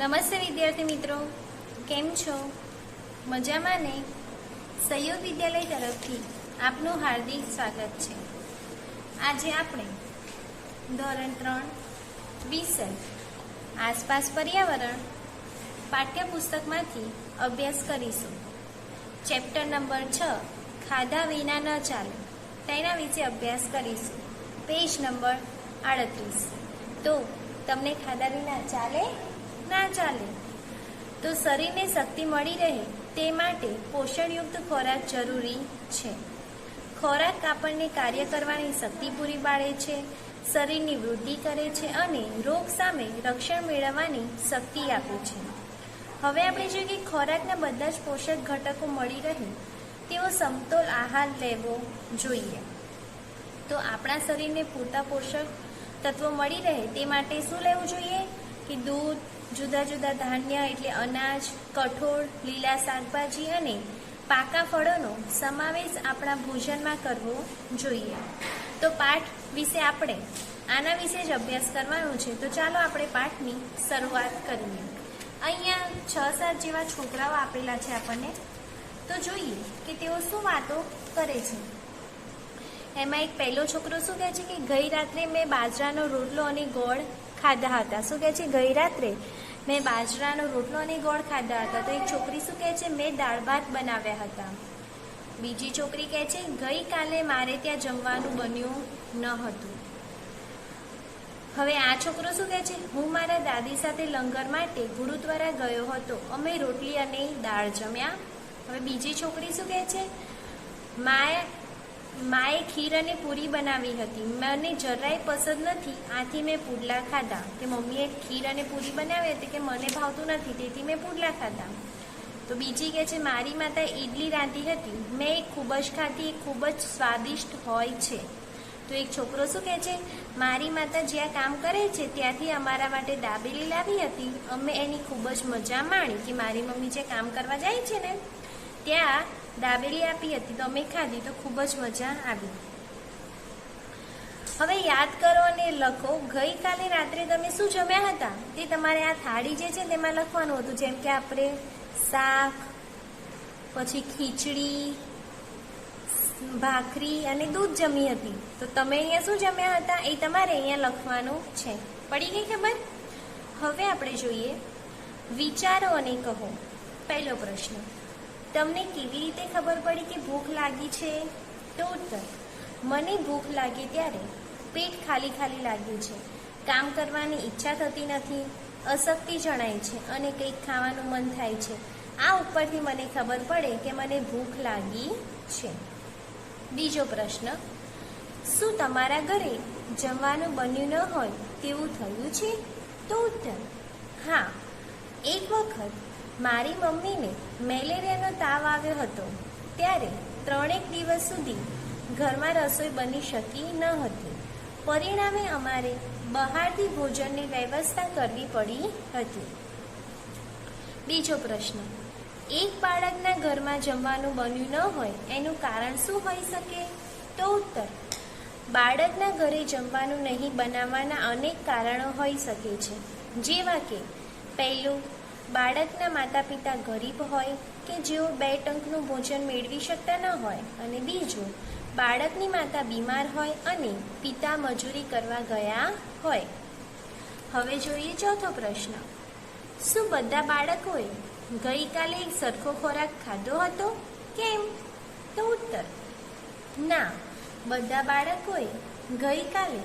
નમસ્તે વિદ્યાર્થી મિત્રો, કેમ છો? મજામાં ને? સહયોગ વિદ્યાલય તરફથી આપનું હાર્દિક સ્વાગત છે. આજે આપણે ધોરણ 3 વિષય આસપાસ પર્યાવરણ પાઠ્યપુસ્તકમાંથી અભ્યાસ કરીશું. ચેપ્ટર નંબર 6 ખાધા વિના ન ચાલે તેના વિશે અભ્યાસ કરીશું. Page number 38. તો તમને ખાધા વિના ચાલે ના ચાલે? તો શરીરને શક્તિ મળી રહે તે માટે પોષણયુક્ત ખોરાક જરૂરી છે. ખોરાક આપણને કાર્ય કરવાની શક્તિ પૂરી પાડે છે, શરીરની વૃદ્ધિ કરે છે અને રોગ સામે રક્ષણ મેળવવાની શક્તિ આપે છે. હવે આપણે જોઈએ કે ખોરાકના બધા જ પોષક ઘટકો મળી રહે તેવો સમતોલ આહાર લેવો જોઈએ. તો આપણા શરીરને પૂરતા પોષક તત્વો મળી રહે તે માટે શું લેવું જોઈએ કે દૂધ, જુદા જુદા ધાન્ય એટલે અનાજ, કઠોળ, લીલા શાકભાજી અને પાકા ફળોનો સમાવેશ આપણા ભોજનમાં કરવો જોઈએ. તો પાઠ વિશે આપણે આના વિશે જ અભ્યાસ કરવાનો છે. તો ચાલો આપણે પાઠની શરૂઆત કરીએ. અહીંયા 6-7 જેવા છોકરાઓ આપેલા છે આપણને. તો જોઈએ કે તેઓ શું વાતો કરે છે. એમાં એક પહેલો છોકરો શું કહે છે કે ગઈ રાત્રે મેં બાજરાનો રોટલો અને ગોળ ખાધા હતા. શું કહે છે? ગઈ રાત્રે મેં બાજરાનો રોટલો અને ગોળ ખાધા હતા. તો એક છોકરી શું કહે છે? મેં દાળ ભાત બનાવ્યા હતા. બીજી છોકરી કહે છે ગઈકાલે મારે ત્યાં જમવાનું બન્યું ન હતું. હવે આ છોકરો શું કહે છે? હું મારા દાદી સાથે લંગર માટે ગુરુદ્વારા ગયો હતો. અમે રોટલી અને દાળ જમ્યા. હવે બીજી છોકરી શું કહે છે? માએ ખીર અને પૂરી બનાવી હતી. મને જરાય પસંદ નથી, આથી મેં પુડલા ખાધા. કે મમ્મીએ ખીર અને પૂરી બનાવી હતી કે મને ભાવતું નથી, તેથી મેં પુડલા ખાધા. તો બીજી કહે છે મારી માતાએ ઈડલી રાંધી હતી, મેં એ ખૂબ જ ખાધી, એ ખૂબ જ સ્વાદિષ્ટ હોય છે. તો એક છોકરો શું કહે છે? મારી માતા જ્યાં કામ કરે છે ત્યાંથી અમારા માટે દાબેલી લાવી હતી. અમે એની ખૂબ જ મજા માણી. કે મારી મમ્મી જે કામ કરવા જાય છે ને ત્યાં દાબેલી આપી હતી તો અમે ખાધી, તો ખૂબ જ મજા આવી. હવે યાદ કરો અને લખો ગઈકાલે રાત્રે તમે શું જમ્યા હતા તે તમારે આ થાળી જે છે તેમાં લખવાનું હતું. જેમ કે આપણે શાક, પછી ખીચડી, ભાખરી અને દૂધ જમી હતી. તો તમે અહીંયા શું જમ્યા હતા એ તમારે અહીંયા લખવાનું છે. પડી ગઈ ખબર? હવે આપણે જોઈએ વિચારો અને કહો. પહેલો પ્રશ્ન, તમને કેવી રીતે ખબર પડી કે ભૂખ લાગી છે? તો ઉત્તર, મને ભૂખ લાગી ત્યારે પેટ ખાલી ખાલી લાગ્યું છે, કામ કરવાની ઈચ્છા થતી નથી, અશક્તિ જણાય છે અને કંઈક ખાવાનું મન થાય છે. આ ઉપરથી મને ખબર પડે કે મને ભૂખ લાગી છે. બીજો પ્રશ્ન, શું તમારા ઘરે જમવાનું બન્યું ન હોય તેવું થયું છે? તો ઉત્તર, હા. એક વખત મારી મમ્મીને મેલેરિયાનો તાવ આવ્યો હતો. ત્યારે 3 દિવસ સુધી ઘરમાં રસોઈ બની શકી ન હતી. પરિણામે અમારે બહારથી ભોજનની વ્યવસ્થા કરવી પડી હતી. બીજો પ્રશ્ન, એક બાળકના ઘરમાં જમવાનું બન્યું ન હોય એનું કારણ શું હોઈ શકે? તો ઉત્તર, બાળકના ઘરે જમવાનું નહીં બનાવવાના અનેક કારણો હોઈ શકે છે. જેવા કે પહેલું, બાળકના માતા પિતા ગરીબ હોય કે જેઓ 2 ટંકનું ભોજન મેળવી શકતા ન હોય. અને બીજું, બાળકની માતા બીમાર હોય અને પિતા મજૂરી કરવા ગયા હોય. હવે જોઈએ ચોથો પ્રશ્ન, શું બધા બાળકોએ ગઈકાલે એક સરખો ખોરાક ખાધો હતો? કેમ? તો ઉત્તર, ના, બધા બાળકોએ ગઈકાલે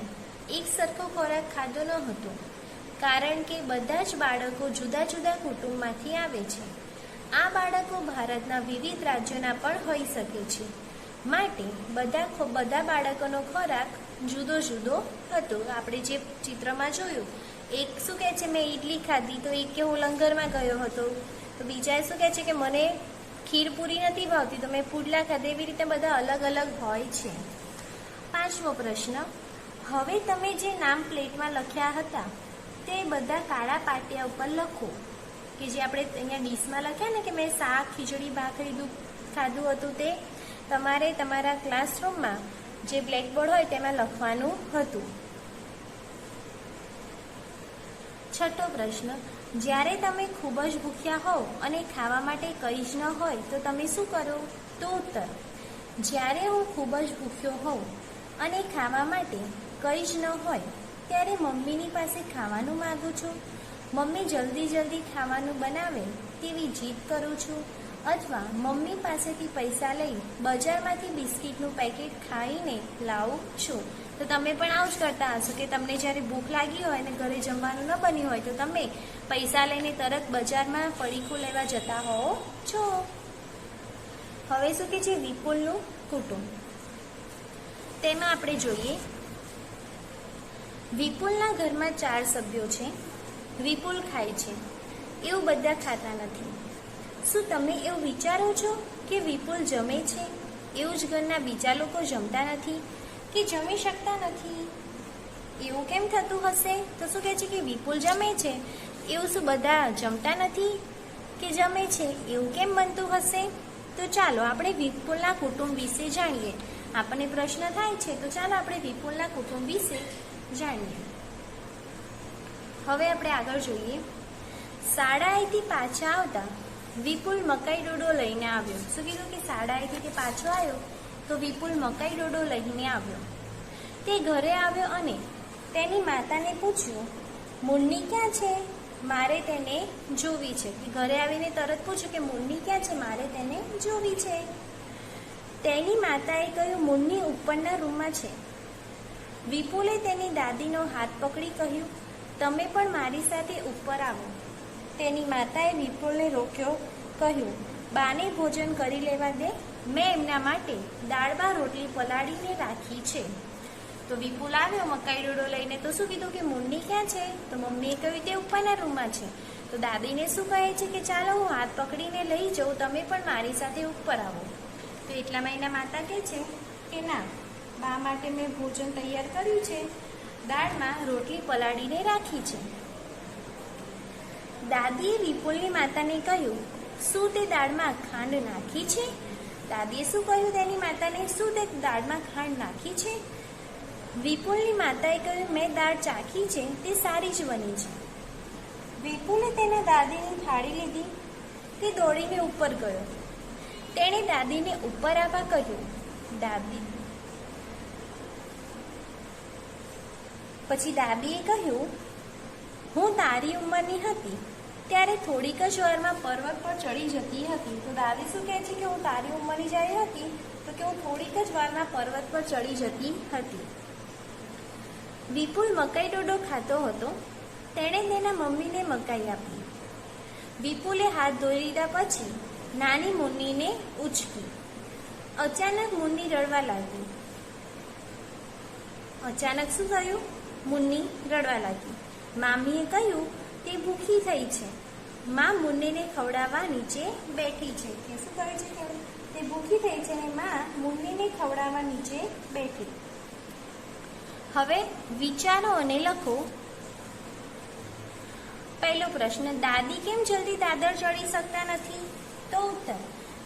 એક સરખો ખોરાક ખાધો ન હતો. કારણ કે બધા જ બાળકો જુદા જુદા કુટુંબમાંથી આવે છે. આ બાળકો ભારતના વિવિધ રાજ્યોના પણ હોઈ શકે છે. માટે બધા બાળકોનો ખોરાક જુદો જુદો હતો. આપણે જે ચિત્રમાં જોયું, એક શું કહે છે મેં ઈડલી ખાધી, તો એક કે હું લંગરમાં ગયો હતો. તો બીજા શું કહે છે કે મને ખીર પૂરી નથી ભાવતી તો મેં પુડલા ખાધા. એવી રીતે બધા અલગ અલગ હોય છે. પાંચમો પ્રશ્ન, હવે તમે જે નામ પ્લેટમાં લખ્યા હતા તે બધા કાળા પાટિયા ઉપર લખો. કે જે આપણે અહીંયા ડીશમાં લખ્યા ને કે મેં શાક, ખીચડી, ભાખરી, દૂધ ખાધું હતું, તે તમારે તમારા ક્લાસરૂમમાં જે બ્લેકબોર્ડ હોય તેમાં લખવાનું હતું. છઠ્ઠો પ્રશ્ન, જ્યારે તમે ખૂબ જ ભૂખ્યા હોવ અને ખાવા માટે કંઈ જ ન હોય તો તમે શું કરો? તો ઉત્તર, જ્યારે હું ખૂબ જ ભૂખ્યો હોઉં અને ખાવા માટે કંઈ જ ન હોય ત્યારે મમ્મીની પાસે ખાવાનું માગું છું. મમ્મી જલ્દી જલ્દી ખાવાનું બનાવે તેવી જીદ કરું છું, અથવા મમ્મી પાસેથી પૈસા લઈ બજારમાંથી બિસ્કિટનું પેકેટ ખાઈને લાવું છું. તો તમે પણ આવું જ કરતા હશો કે તમને જ્યારે ભૂખ લાગી હોય અને ઘરે જમવાનું ન બન્યું હોય તો તમે પૈસા લઈને તરત બજારમાં પડીકું લેવા જતા હોવ છો. હવે શું કે છે વિપુલનું કુટુંબ. તેમાં આપણે જોઈએ, વિપુલના ઘરમાં 4 સભ્યો છે. વિપુલ ખાય છે એવું બધા ખાતા નથી. શું તમે એવું વિચારો છો કે વિપુલ જમે છે એવું જ ઘરના બીજા લોકો જમતા નથી કે જમી શકતા નથી? એવું કેમ થતું હશે? તો શું કહે છે કે વિપુલ જમે છે એવું શું બધા જમતા નથી કે જમે છે એવું કેમ બનતું હશે? તો ચાલો આપણે વિપુલના કુટુંબ વિશે જાણીએ. આપણને પ્રશ્ન થાય છે તો ચાલો આપણે વિપુલના કુટુંબ વિશે જાણીએ. હવે આપણે આગળ જોઈએ. શાળાએથી પાછા આવતા વિપુલ મકાઈ ડોડો લઈને આવ્યો. શું કીધું કે શાળાએથી તે પાછો આવ્યો તો વિપુલ મકાઈ ડોડો લઈને આવ્યો. તે ઘરે આવ્યો અને તેની માતાને પૂછ્યું, મુન્ની ક્યાં છે? મારે તેને જોવી છે. ઘરે આવીને તરત પૂછ્યું કે મુન્ની ક્યાં છે? મારે તેને જોવી છે. તેની માતાએ કહ્યું, મુન્ની ઉપરના રૂમમાં છે. વિપુલે તેની દાદીનો હાથ પકડી કહ્યું, તમે પણ મારી સાથે ઉપર આવો. તેની માતાએ વિપુલને રોક્યો, કહ્યું, બાને ભોજન કરી લેવા દે, મેં એમના માટે દાળ-ભાત રોટલી પલાળીને રાખી છે. તો વિપુલ આવ્યો મકાઈ ડોડો લઈને. તો શું કીધું કે મુન્ની ક્યાં છે? તો મમ્મીએ કહ્યું તે ઉપરના રૂમમાં છે. તો દાદીને શું કહે છે કે ચાલો હું હાથ પકડીને લઈ જાઉં, તમે પણ મારી સાથે ઉપર આવો. તો એટલામાં એના માતા કહે છે કે ના, બા માટે મેં ભોજન તૈયાર કર્યું છે, દાળમાં રોટલી પલાળીને રાખી છે. દાદીએ વિપુલની માતાને કહ્યું, શું તે દાળમાં ખાંડ નાખી છે? દાદીએ શું કહ્યું તેની માતાને, શું તે દાળમાં ખાંડ નાખી છે? વિપુલની માતાએ કહ્યું, મેં દાળ ચાખી છે, તે સારી જ બની છે. વિપુલે તેના દાદીની થાળી લીધી. તે દોડીને ઉપર ગયો. તેણે દાદીને ઉપર આવવા કહ્યું. પછી દાદીએ કહ્યું, હું તારી ઉંમરની હતી ત્યારે થોડીક જ વારમાં પર્વત પર ચડી જતી હતી. તો દાદી શું કહે છે કે હું તારી ઉંમરની જ્યારે હતી તો કે હું થોડીક જ વારમાં પર્વત પર ચડી જતી હતી. વિપુલ મકાઈ ડોડો ખાતો હતો. તેણે તેના મમ્મીને મકાઈ આપી. વિપુલે હાથ ધોઈ લીધા પછી નાની મુન્નીને ઉચકી. અચાનક મુન્ની રડવા લાગી. અચાનક શું થયું? મુન્ની રડવા લાગી. મામીએ કહ્યું, તે ભૂખી થઈ છે. માં મુન્નીને ખવડાવવા નીચે બેઠી છે. કે શું કહે છે કે તે ભૂખી થઈ છે અને માં મુન્નીને ખવડાવવા નીચે બેઠી. હવે વિચારો અને લખો. પહેલો પ્રશ્ન, દાદી કેમ જલ્દી દાદર ચડી શકતા નથી? તો ઉત્તર,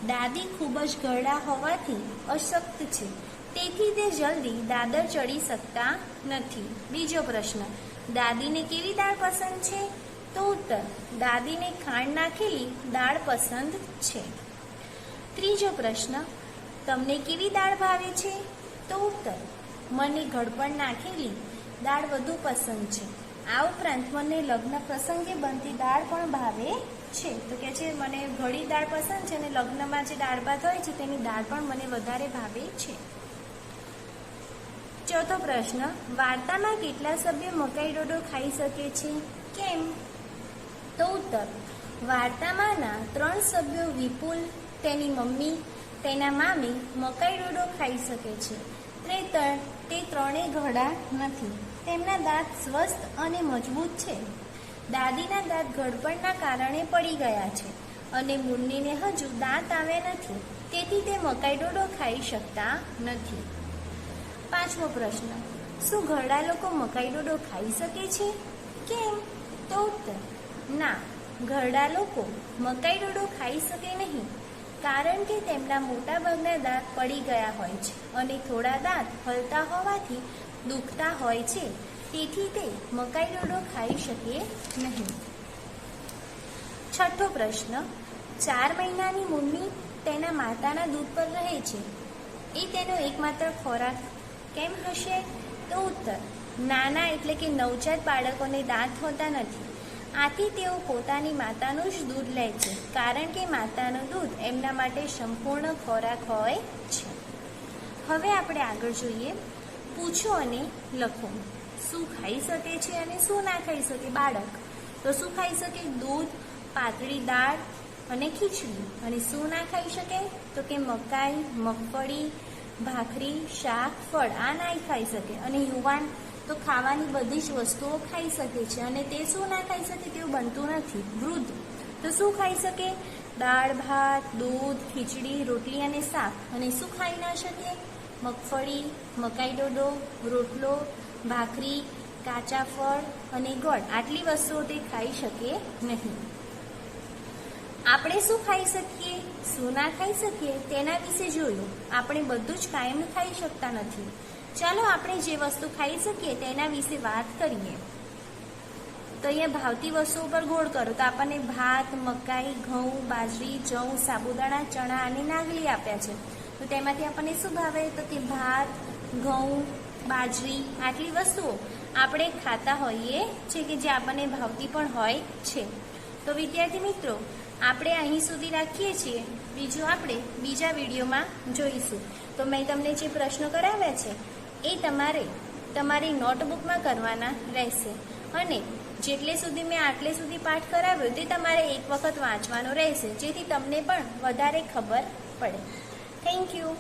દાદી ખૂબ જ ઘરડા હોવાથી અશક્ત છે, તેથી તે જલ્દી દાદર ચડી શકતા નથી. બીજો પ્રશ્ન, દાદીને કેવી દાળ પસંદ છે? તો ઉત્તર, દાદીને ખાંડ નાખેલી દાળ પસંદ છે. ત્રીજો પ્રશ્ન, તમને કેવી દાળ ભાવે છે? તો ઉત્તર, મને ગળપણ નાખેલી દાળ વધુ પસંદ છે. આ ઉપરાંત મને લગ્ન પ્રસંગે બનતી દાળ પણ ભાવે છે. તો કે છે મને ઘડી દાળ પસંદ છે અને લગ્નમાં જે દાળ ભાત હોય છે તેની દાળ પણ મને વધારે ભાવે છે. ચોથો પ્રશ્ન, વાર્તામાં કેટલા સભ્યો મકાઈ ડોડો ખાઈ શકે છે? કેમ? તો ઉત્તર, વાર્તામાંના 3 સભ્યો વિપુલ, તેની મમ્મી, તેના મામી મકાઈ ડોડો ખાઈ શકે છે. તે ત્રણેય ઘરડા નથી. તેમના દાંત સ્વસ્થ અને મજબૂત છે. દાદીના દાંત ઘડપણના કારણે પડી ગયા છે અને મુન્નીને હજુ દાંત આવ્યા નથી, તેથી તે મકાઈ ડોડો ખાઈ શકતા નથી. પાંચમો પ્રશ્ન, શું ઘરડા લોકો મકાઈ ડોડો ખાઈ શકે છે? કેમ? તો ઉત્તર, ના, ઘરડા લોકો મકાઈ ડોડો ખાઈ શકે નહીં, કારણ કે તેમના મોટાભાગના દાંત પડી ગયા હોય છે અને થોડા દાંત હલતા હોવાથી દુખતા હોય છે, તેથી તે મકાઈ ડોડો ખાઈ શકે નહીં. છઠ્ઠો પ્રશ્ન, 4 મહિનાની મુન્ની તેના માતાના દૂધ પર રહે છે, એ તેનો એકમાત્ર ખોરાક કેમ હશે? તો ઉત્તર, નાના એટલે કે નવજાત બાળકોને દાંત હોતા નથી, આથી તેઓ પોતાની માતાનું જ દૂધ લે છે, કારણ કે માતાનું દૂધ એમના માટે સંપૂર્ણ ખોરાક હોય છે. હવે આપણે આગળ જોઈએ, પૂછો અને લખો. શું ખાઈ શકે છે અને શું ના ખાઈ શકે બાળક? તો શું ખાઈ શકે? દૂધ, પાતળી દાળ અને ખીચડી. અને શું ના ખાઈ શકે? તો કે મકાઈ, મગફળી, ભાખરી, શાક, ફળ, આ ના ખાઈ શકે. અને યુવાન તો ખાવાની બધી જ વસ્તુઓ ખાઈ શકે છે. અને તે શું ના ખાઈ શકે તેવું બનતું નથી. વૃદ્ધ તો શું ખાઈ શકે? દાળ, ભાત, દૂધ, ખીચડી, રોટલી અને શાક. અને શું ખાઈ ના શકે? મગફળી, મકાઈ ડોડો, રોટલો, ભાખરી, કાચા ફળ અને ગોળ. આટલી વસ્તુઓ તે ખાઈ શકે નહીં. આપણે શું ખાઈ શકીએ, શું ના ખાઈ શકીએ તેના વિશે જોયું. આપણે બધું જ કાયમ ખાઈ શકતા નથી. ચાલો આપણે જે વસ્તુ ખાઈ શકીએ તેના વિશે વાત કરીએ. તો અહીંયા ભાવતી વસ્તુઓ પર ગોળ કરો તો આપણને ભાત, મકાઈ, ઘઉં, બાજરી, જવ, સાબુદાણા, ચણા અને નાગલી આપ્યા છે. તો તેમાંથી આપણને શું ભાવે? તો કે ભાત, ઘઉં, બાજરી, આટલી વસ્તુઓ આપણે ખાતા હોઈએ છે કે જે આપણને ભાવતી પણ હોય છે. તો વિદ્યાર્થી મિત્રો, આપણે અહીં સુધી રાખીએ છીએ. બીજું આપણે બીજા વિડીયોમાં જોઈશું. તો મેં તમને જે પ્રશ્નો કરાવ્યા છે એ તમારે તમારી નોટબુકમાં કરવાના રહેશે. અને જેટલે સુધી મેં આટલે સુધી પાઠ કરાવ્યો તે તમારે એક વખત વાંચવાનો રહેશે, જેથી તમને પણ વધારે ખબર પડે. Thank you.